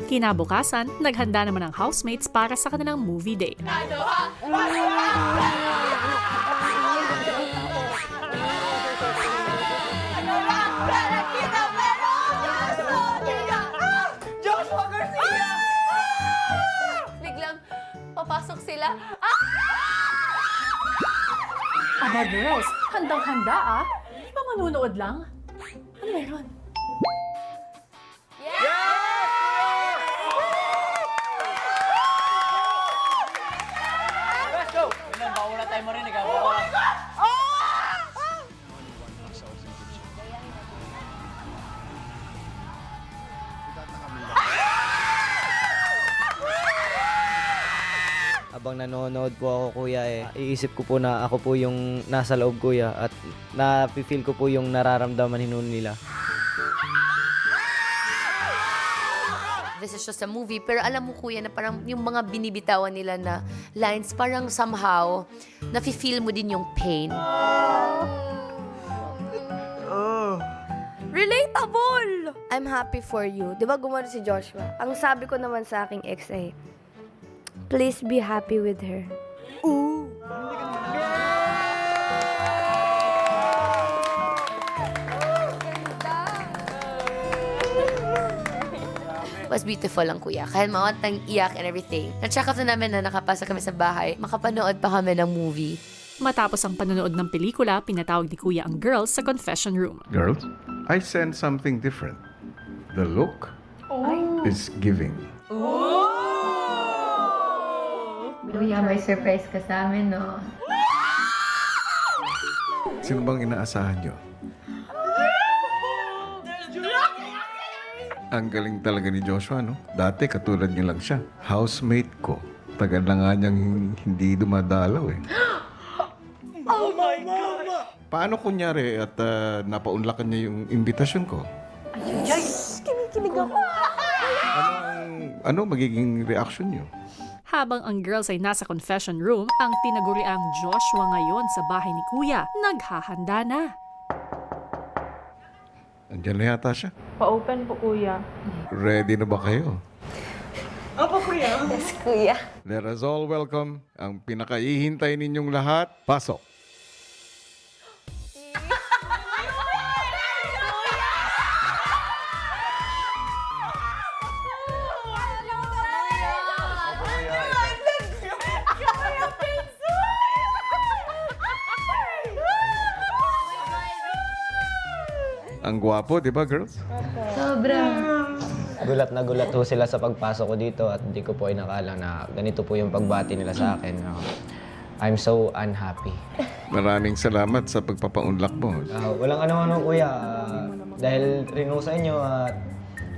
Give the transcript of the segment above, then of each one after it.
Kinabukasan, naghanda naman ang housemates para sa kanilang movie date. Biglang papasok sila. Aba girls, handang-handa ah. Di ba manunood lang? Ano meron? Let's go! Ilan ba wala tayo marinig? Habang nanonood po ako, kuya, iisip ko po na ako po yung nasa loob, kuya, at napifeel ko po yung nararamdaman nila. This is just a movie, pero alam mo kuya na parang yung mga binibitawan nila na lines, parang somehow, nafe-feel mo din yung pain. Relatable! I'm happy for you. Di ba gumano si Joshua? Ang sabi ko naman sa aking ex ay, please be happy with her. Ooh! Was beautiful lang kuya. Kahit mawantang iyak and everything. Na-check after namin na nakapasok kami sa bahay, makapanood pa kami ng movie. Matapos ang panonood ng pelikula, pinatawag ni Kuya ang girls sa confession room. Girls, I sense something different. The look is giving. Kuya, may surprise ka sa amin, no? Sino bang inaasahan nyo? Ang galing talaga ni Joshua, no? Dati katulad niya lang siya. Housemate ko. Tagal na nga niyang hindi dumadalaw eh. Oh my God! Paano kunyari at napaunlakan niya yung imbitasyon ko? Kinikilig ako. Ano magiging reaction niyo? Habang ang girls ay nasa confession room, ang tinaguriang Joshua ngayon sa bahay ni Kuya, naghahanda na. Andiyan na yata siya. Pa-open po, kuya. Ready na ba kayo? Yes, kuya. Let us all welcome ang pinakaihintay ninyong lahat. Pasok! Ang gwapo, di ba, girls? Gulat na gulat ho sila sa pagpasok ko dito at hindi ko po inakala na ganito po yung pagbati nila sa akin. I'm so unhappy. Maraming salamat sa pagpapaunlak mo. Walang ano-ano, kuya. Dahil rin ho sa inyo at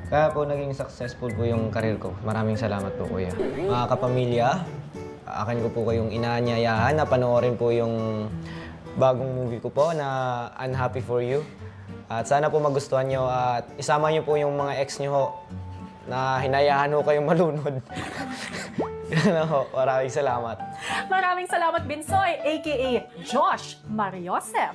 kaya po naging successful po yung karir ko. Maraming salamat po, kuya. Mga kapamilya, akin ko po kayong inaanyayahan na panoorin po yung bagong movie ko po na Unhappy for You. At sana po magustuhan nyo at isama nyo po yung mga ex nyo ho na hinayahan ho kayong malunod. Yan ho, maraming salamat. Maraming salamat, Binsoy, aka Josh Mariosep.